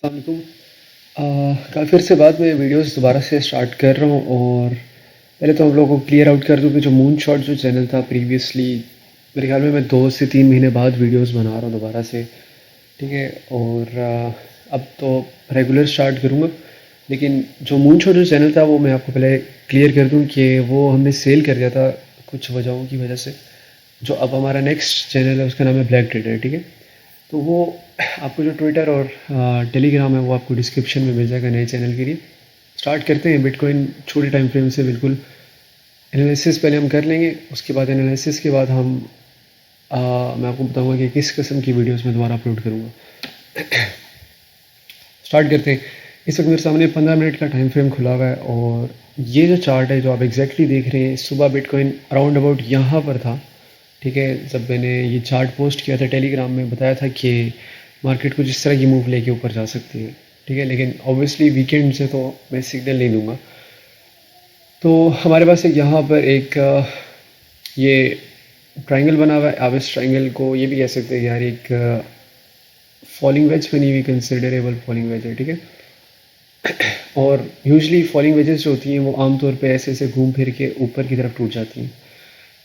अस्सलामुअलैकुम। काफ़ी अर्से बाद मैं वीडियोस दोबारा से स्टार्ट कर रहा हूँ और पहले तो हम लोगों को क्लियर आउट कर दूँ कि जो मून शॉट जो चैनल था प्रीवियसली, मेरे ख्याल में मैं 2 से 3 महीने बाद वीडियोस बना रहा हूँ दोबारा से, ठीक है। और अब तो रेगुलर स्टार्ट करूँगा, लेकिन जो मून शॉट जो चैनल था वो मैं आपको पहले क्लियर कर दूँ कि वो हमने सेल कर दिया था कुछ वजहों की वजह से। जो अब हमारा नेक्स्ट चैनल है उसका नाम है ब्लैक ट्रेडर, ठीक है। तो वो आपको जो ट्विटर और टेलीग्राम है वो आपको डिस्क्रिप्शन में मिल जाएगा नए चैनल के लिए। स्टार्ट करते हैं बिटकॉइन छोटे टाइम फ्रेम से। बिल्कुल एनालिसिस पहले हम कर लेंगे, उसके बाद एनालिसिस के बाद मैं आपको बताऊंगा कि किस किस्म की वीडियोस मैं दोबारा अपलोड करूँगा। स्टार्ट करते हैं। इस वक्त मेरे सामने 15 मिनट का टाइम फ्रेम खुला हुआ है और ये जो चार्ट है जो आप एग्जैक्टली देख रहे हैं, सुबह बिटकॉइन अराउंड अबाउट यहाँ पर था, ठीक है। जब मैंने ये चार्ट पोस्ट किया था टेलीग्राम में, बताया था कि मार्केट कुछ इस तरह की मूव लेके ऊपर जा सकती है, ठीक है। लेकिन ऑब्वियसली वीकेंड से तो मैं सिग्नल नहीं दूंगा। तो हमारे पास एक यहाँ पर एक ये ट्रायंगल बना हुआ है। आप इस ट्रायंगल को ये भी कह सकते हैं यार एक फॉलिंग वेज बनी हुई, कंसिडरेबल फॉलिंग वेज है, ठीक है। और यूजली फॉलिंग वेजेस जो होती हैं वो आमतौर पे ऐसे ऐसे घूम फिर के ऊपर की तरफ टूट जाती हैं।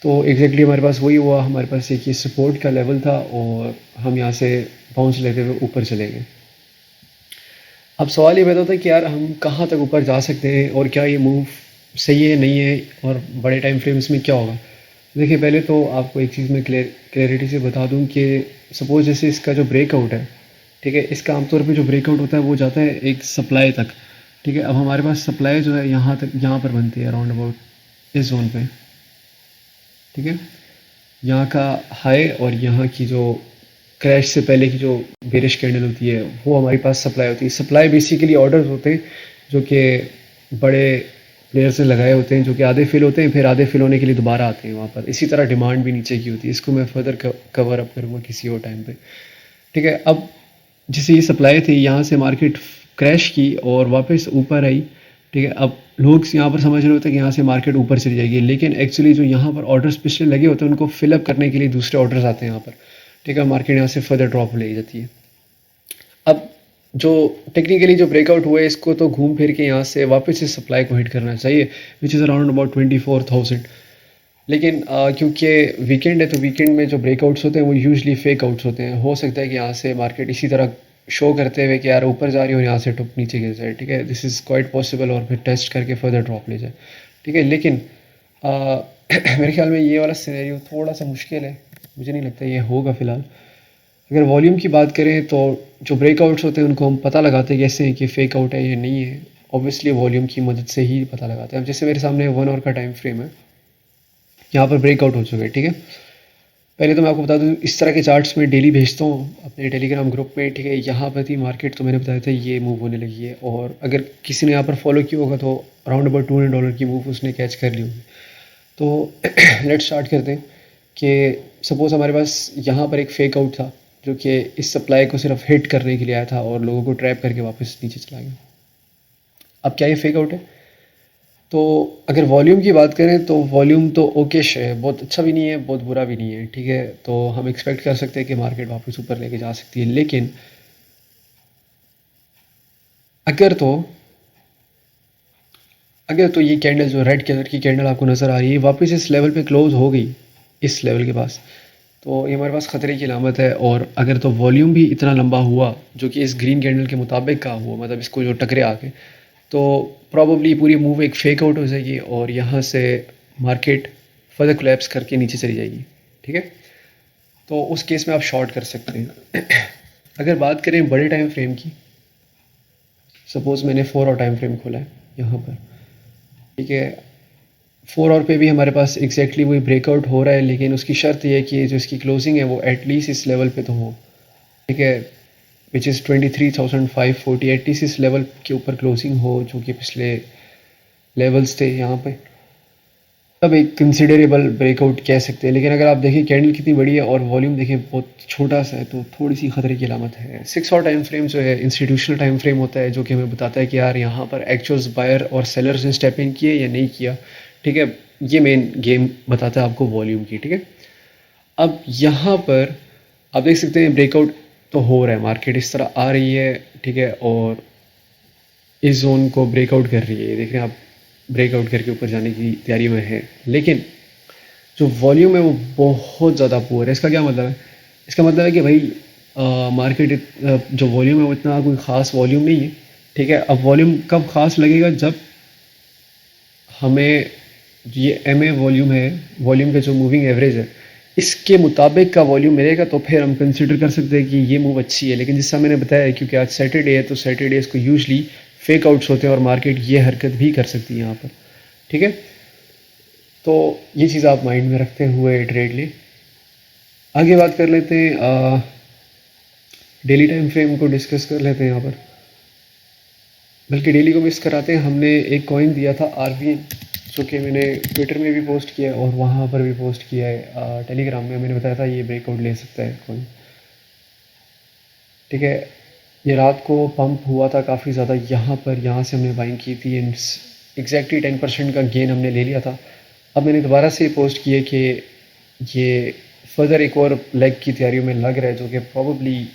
तो एग्जैक्टली हमारे पास वही हुआ। हमारे पास एक ये सपोर्ट का लेवल था और हम यहाँ से बाउंस लेते हुए ऊपर चले गए। अब सवाल ये पैदा होता है कि यार हम कहाँ तक ऊपर जा सकते हैं और क्या ये मूव सही है नहीं है और बड़े टाइम फ्रेम्स में क्या होगा। देखिए, पहले तो आपको एक चीज़ मैं क्लैरिटी से बता दूं कि सपोज जैसे इसका जो ब्रेकआउट है, ठीक है, इसका आमतौर पे जो ब्रेकआउट होता है वो जाता है एक सप्लाई तक, ठीक है। अब हमारे पास सप्लाई जो है यहाँ तक, यहाँ पर बनती है अराउंड अबाउट इस जोन पे, ठीक है। यहाँ का हाई और यहाँ की जो क्रैश से पहले की जो बेरिश कैंडल होती है वो हमारे पास सप्लाई होती है। सप्लाई बेसिकली ऑर्डर्स होते हैं जो कि बड़े प्लेयर्स ने लगाए होते हैं, जो कि आधे फिल होते हैं, फिर आधे फिल होने के लिए दोबारा आते हैं वहाँ पर। इसी तरह डिमांड भी नीचे की होती है। इसको मैं फर्दर कवर अप करूँगा किसी और टाइम पे, ठीक है। अब जैसे ये सप्लाई थी, यहाँ से मार्केट क्रैश की और वापस ऊपर आई, ठीक है। अब लोग यहाँ पर समझ रहे होते हैं कि यहाँ से मार्केट ऊपर चली जाएगी, लेकिन एक्चुअली जो यहाँ पर ऑर्डर्स पिछले लगे होते हैं उनको फिलअप करने के लिए दूसरे ऑर्डर्स आते हैं यहाँ पर, ठीक है। मार्केट यहाँ से फर्दर ड्रॉप ले जाती है। अब जो टेक्निकली जो ब्रेकआउट हुआ है, इसको तो घूम फिर के यहाँ से वापस इस सप्लाई को हिट करना चाहिए, विच इज़ अराउंड अबाउट 24,000। लेकिन क्योंकि वीकेंड है तो वीकेंड में जो ब्रेकआउट्स होते हैं वो यूजली फेक आउट्स होते हैं। हो सकता है कि यहाँ से मार्केट इसी तरह शो करते हुए कि यार ऊपर जा रही है और यहाँ से टॉप नीचे गिर जाए, ठीक है। दिस इज़ क्वाइट पॉसिबल, और फिर टेस्ट करके फर्दर ड्रॉप ले जाए, ठीक है। लेकिन मेरे ख्याल में ये वाला सिनेरियो थोड़ा सा मुश्किल है, मुझे नहीं लगता ये होगा फ़िलहाल। अगर वॉल्यूम की बात करें तो जो ब्रेकआउट्स होते हैं उनको हम पता लगाते हैं कैसे हैं कि फ़ेक आउट है या नहीं है। ऑब्वियसली वॉल्यूम की मदद से ही पता लगाते हैं। अब जैसे मेरे सामने 1 आवर का टाइम फ्रेम है, यहाँ पर ब्रेकआउट हो चुका है, ठीक है। पहले तो मैं आपको बता दूँ, इस तरह के चार्ट्स मैं डेली भेजता हूँ अपने टेलीग्राम ग्रुप में, ठीक है। यहाँ पर थी मार्केट, तो मैंने बताया था ये मूव होने लगी है, और अगर किसी ने यहाँ पर फॉलो किया होगा तो अराउंड अबाउट $200 की मूव उसने कैच कर ली होगी। तो लेट्स स्टार्ट करते हैं कि सपोज़ हमारे पास यहाँ पर एक फेक आउट था जो कि इस सप्लाई को सिर्फ हिट करने के लिए आया था और लोगों को ट्रैप करके वापस नीचे चला गया। अब क्या ये फेक आउट है? तो अगर वॉल्यूम की बात करें तो वॉल्यूम तो ओकेश है, बहुत अच्छा भी नहीं है, बहुत बुरा भी नहीं है, ठीक है। तो हम एक्सपेक्ट कर सकते हैं कि मार्केट वापस ऊपर लेके जा सकती है। लेकिन अगर तो अगर तो ये कैंडल जो रेड कलर की कैंडल आपको नज़र आ रही है वापस इस लेवल पे क्लोज हो गई, इस लेवल के पास, तो ये हमारे पास ख़तरे की अलामत है। और अगर तो वॉल्यूम भी इतना लंबा हुआ जो कि इस ग्रीन कैंडल के मुताबिक का हुआ, मतलब इसको जो टकरे आके, तो प्रॉबली पूरी मूव एक फेक आउट हो जाएगी और यहाँ से मार्केट फर्दर कोलैप्स करके नीचे चली जाएगी, ठीक है। तो उस केस में आप शॉर्ट कर सकते हैं। अगर बात करें बड़े टाइम फ्रेम की, सपोज़ मैंने 4 आवर टाइम फ्रेम खोला है यहाँ पर, ठीक है। 4 आवर पे भी हमारे पास एग्जैक्टली वही ब्रेकआउट हो रहा है, लेकिन उसकी शर्त ये है कि जो इसकी क्लोजिंग है वो एटलीस्ट इस लेवल पे तो हो, ठीक है, विच इज़ 23,540। एटलीस्ट इस लेवल के ऊपर क्लोजिंग हो जो कि पिछले लेवल्स थे यहाँ पे, तब एक कंसिडरेबल ब्रेकआउट कह सकते हैं। लेकिन अगर आप देखें कैंडल कितनी बड़ी है और वॉल्यूम देखें बहुत छोटा सा है, तो थोड़ी सी खतरे की अलामत है। 6 आवर टाइम फ्रेम जो है इंस्टीट्यूशनल टाइम फ्रेम होता है, जो कि हमें बताता है कि यार यहाँ पर एक्चुअल्स बायर और सेलर्स ने स्टेप इन किए या नहीं किया, ठीक है। ये मेन गेम बताता है आपको वॉल्यूम की, ठीक है। अब यहाँ पर आप देख सकते हैं ब्रेकआउट तो हो रहा है, मार्केट इस तरह आ रही है, ठीक है, और इस जोन को ब्रेकआउट कर रही है। ये देख रहे हैं आप, ब्रेकआउट करके ऊपर जाने की तैयारी में है, लेकिन जो वॉल्यूम है वो बहुत ज़्यादा पुअर है। इसका क्या मतलब है? इसका मतलब है कि भाई मार्केट जो वॉल्यूम है वो इतना कोई ख़ास वॉल्यूम नहीं है, ठीक है। अब वॉल्यूम कब ख़ास लगेगा? जब हमें ये एम ए वॉल्यूम है, वॉल्यूम का जो मूविंग एवरेज है, इसके मुताबिक का वॉल्यूम मिलेगा तो फिर हम कंसिडर कर सकते हैं कि ये मूव अच्छी है। लेकिन जैसा मैंने बताया, क्योंकि आज सैटरडे है तो सैटरडेज को यूजली फेक आउट्स होते हैं और मार्केट ये हरकत भी कर सकती है यहाँ पर, ठीक है। तो ये चीज़ आप माइंड में रखते हुए ट्रेड लें। आगे बात कर लेते हैं, डेली टाइम फ्रेम को डिस्कस कर लेते हैं यहाँ पर, बल्कि डेली को मिस कराते हैं। हमने एक कॉइन दिया था RVN, जो कि मैंने ट्विटर में भी पोस्ट किया है और वहाँ पर भी पोस्ट किया है, टेलीग्राम में मैंने बताया था ये ब्रेकआउट ले सकता है कॉइन, ठीक है। ये रात को पंप हुआ था काफ़ी ज़्यादा यहाँ पर, यहाँ से हमने बाइंग की थी एंड एग्जैक्टली 10% का गेन हमने ले लिया था। अब मैंने दोबारा से पोस्ट किया कि ये फर्दर एक और लेग की तैयारियों में लग रहा है, जो कि प्रॉबली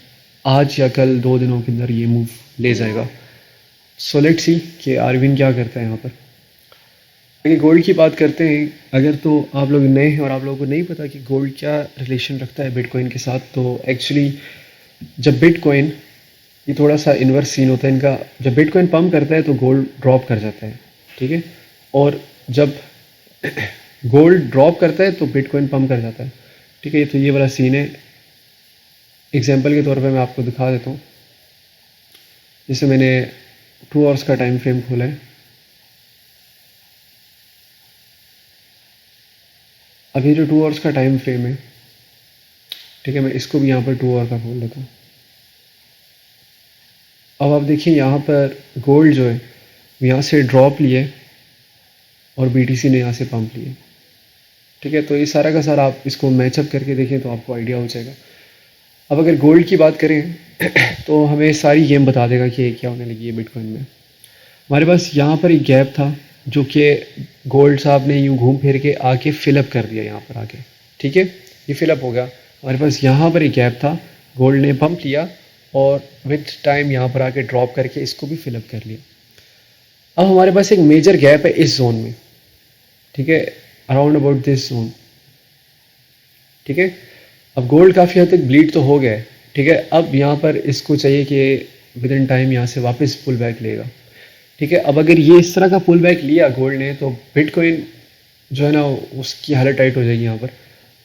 आज या कल 2 दिनों के अंदर ये मूव ले जाएगा। सो लेट्स सी कि आरविन क्या करता है यहाँ पर। आगे गोल्ड की बात करते हैं। अगर तो आप लोग नए हैं और आप लोगों को नहीं पता कि गोल्ड क्या रिलेशन रखता है बिटकॉइन के साथ, तो एक्चुअली जब बिटकॉइन, ये थोड़ा सा इन्वर्स सीन होता है इनका, जब बिटकॉइन पम्प करता है तो गोल्ड ड्रॉप कर जाता है, ठीक है। और जब गोल्ड ड्रॉप करता है तो बिटकॉइन पम्प कर जाता है, ठीक है। तो ये वाला सीन है। एग्जांपल के तौर पे मैं आपको दिखा देता हूँ। जैसे मैंने 2 आवर्स का टाइम फ्रेम खोला है। अब ये जो 2 आवर्स का टाइम फ्रेम है, ठीक है, मैं इसको भी यहाँ पर 2 आवर का खोल लेता हूँ। अब आप देखिए यहाँ पर गोल्ड जो है यहाँ से ड्रॉप लिए और BTC ने यहाँ से पंप लिए, ठीक है। तो ये सारा का सारा आप इसको मैचअप करके देखें तो आपको आइडिया हो जाएगा। अब अगर गोल्ड की बात करें तो हमें सारी गेम बता देगा कि क्या होने लगी है बिटकॉइन में। हमारे पास यहाँ पर एक गैप था जो कि गोल्ड साहब ने यूँ घूम फिर के आके फिलअप कर दिया यहाँ पर आके, ठीक है। ये फिलअप हो गया। हमारे पास यहाँ पर एक गैप था, गोल्ड ने पंप लिया और विथ टाइम यहाँ पर आके ड्रॉप करके इसको भी फिलअप कर लिया। अब हमारे पास एक मेजर गैप है इस जोन में, ठीक है, अराउंड अबाउट दिस जोन, ठीक है। अब गोल्ड काफ़ी हद तक ब्लीड तो हो गया है, ठीक है। अब यहाँ पर इसको चाहिए कि विद इन टाइम यहाँ से वापस पुल बैक लेगा, ठीक है। अब अगर ये इस तरह का पुल बैक लिया गोल्ड ने तो बिटकॉइन जो है ना उसकी हालत टाइट हो जाएगी यहाँ पर,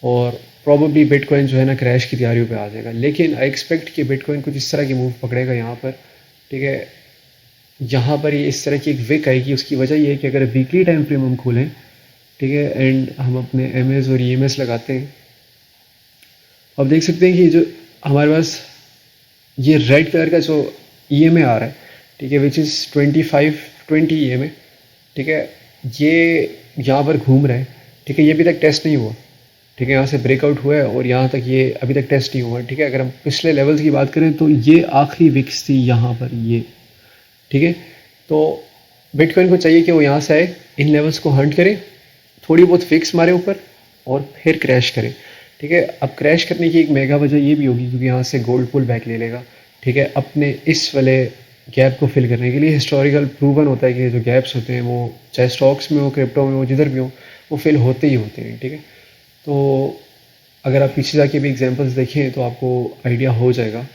और प्रॉबेबली बिटकॉइन जो है ना क्रैश की तैयारियों पे आ जाएगा। लेकिन आई एक्सपेक्ट कि बिटकॉइन कुछ इस तरह की मूव पकड़ेगा यहाँ पर, ठीक है। यहाँ पर ये इस तरह की एक विक आएगी। उसकी वजह ये है कि अगर वीकली टाइम फ्रेम हम खोलें, ठीक है, एंड हम अपने MS और EMS लगाते हैं, अब देख सकते हैं कि जो हमारे पास ये रेड कलर का जो EMA आ रहा है, ठीक है, विच इज़ 25-20 EMA, ठीक है, ये यहाँ पर घूम रहा है, ठीक है। ये अभी तक टेस्ट नहीं हुआ, ठीक है। यहाँ से ब्रेकआउट हुआ है और यहाँ तक ये अभी तक टेस्ट नहीं हुआ, ठीक है। अगर हम पिछले लेवल्स की बात करें तो ये आखिरी विक्स थी यहाँ पर, ये, ठीक है। तो बिटकॉइन को चाहिए कि वो यहाँ से आए, इन लेवल्स को हंट करे, थोड़ी बहुत फिक्स मारे ऊपर और फिर क्रैश करे, ठीक है। अब क्रैश करने की एक मेगा वजह ये भी होगी क्योंकि यहाँ से गोल्ड पुल बैक ले लेगा, ठीक है, अपने इस वाले गैप को फिल करने के लिए। हिस्टोरिकल प्रूवन होता है कि जो गैप्स होते हैं वो चाहे स्टॉक्स में हो, क्रिप्टो में हो, जिधर भी हो, वो फिल होते ही होते हैं, ठीक है। तो अगर आप पीछे जाके भी एग्जांपल्स देखें तो आपको आइडिया हो जाएगा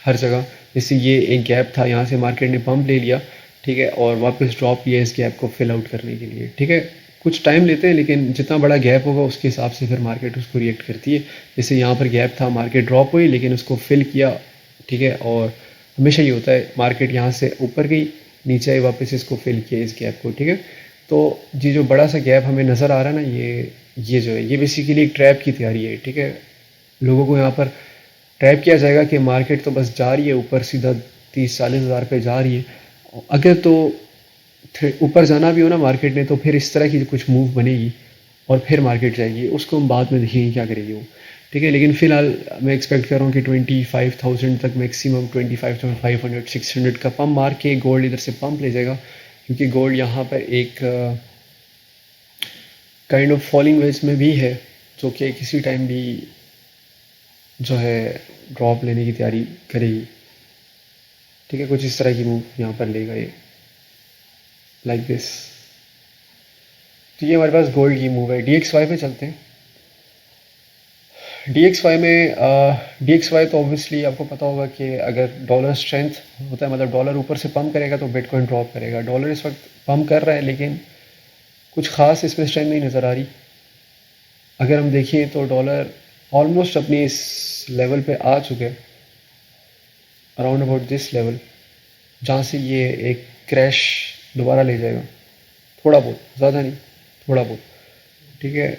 हर जगह। जैसे ये एक गैप था, यहाँ से मार्केट ने पंप ले लिया, ठीक है, और वापस ड्रॉप किया इस गैप को फिल आउट करने के लिए, ठीक है। कुछ टाइम लेते हैं लेकिन जितना बड़ा गैप होगा उसके हिसाब से फिर मार्केट उसको रिएक्ट करती है। जैसे यहाँ पर गैप था, मार्केट ड्रॉप हुई लेकिन उसको फिल किया, ठीक है। और हमेशा ये होता है, मार्केट यहाँ से ऊपर गई, नीचे आई, वापस इसको फिल किया इस गैप को, ठीक है। तो ये जो बड़ा सा गैप हमें नज़र आ रहा है ना, ये जो है ये बेसिकली एक ट्रैप की तैयारी है, ठीक है। लोगों को यहाँ पर ट्रैप किया जाएगा कि मार्केट तो बस जा रही है ऊपर सीधा 30-40 हज़ार पे जा रही है। अगर तो ऊपर जाना भी हो ना मार्केट ने तो फिर इस तरह की कुछ मूव बनेगी और फिर मार्केट जाएगी, उसको हम बाद में देखेंगे क्या करेगी वो, ठीक है। लेकिन फ़िलहाल मैं एक्सपेक्ट कर रहा हूँ कि 25,000 तक मैक्सिमम 25,500-600 का पंप मार के गोल्ड इधर से पंप ले जाएगा, क्योंकि गोल्ड यहाँ पर एक काइंड ऑफ फॉलिंग वेज में भी है जो कि किसी टाइम भी जो है ड्रॉप लेने की तैयारी करेगी। ठीक है, कुछ इस तरह की मूव यहाँ पर लेगा ये, लाइक दिस। तो ये हमारे पास गोल्ड की मूव है। DXY पे चलते हैं। DXY तो ऑब्वियसली आपको पता होगा कि अगर डॉलर स्ट्रेंथ होता है, मतलब डॉलर ऊपर से पंप करेगा तो बिटकॉइन ड्रॉप करेगा। डॉलर इस वक्त पंप कर रहा है लेकिन कुछ ख़ास इसमें स्ट्रेंथ नहीं नज़र आ रही। अगर हम देखें तो डॉलर ऑलमोस्ट अपनी इस लेवल पे आ चुके हैं, अराउंड अबाउट दिस लेवल, जहाँ से ये एक क्रैश दोबारा ले जाएगा, थोड़ा बहुत, ज़्यादा नहीं, थोड़ा बहुत। ठीक है,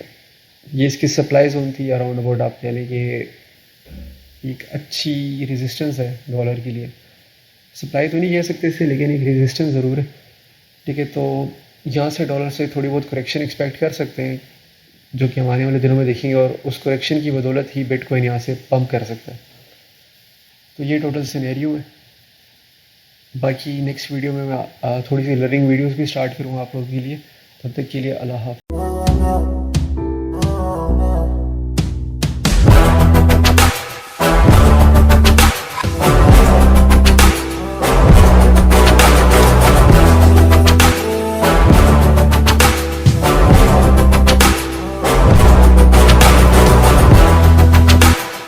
ये इसकी सप्लाई जोन थी अराउंड अबाउट, आप कह लें कि एक अच्छी रेजिस्टेंस है डॉलर के लिए। सप्लाई तो नहीं कह सकते इसे, लेकिन एक रेजिस्टेंस ज़रूर है। ठीक है, तो यहाँ से डॉलर से थोड़ी बहुत करेक्शन एक्सपेक्ट कर सकते हैं, जो कि हम आने वाले दिनों में देखेंगे, और उस करेक्शन की बदौलत ही बिटकॉइन यहाँ से पंप कर सकता है। तो ये टोटल सिनेरियो है। बाकी नेक्स्ट वीडियो में मैं थोड़ी सी लर्निंग वीडियोस भी स्टार्ट करूँगा आप लोगों के लिए। तब तक के लिए अल्लाह हाफ़िज़।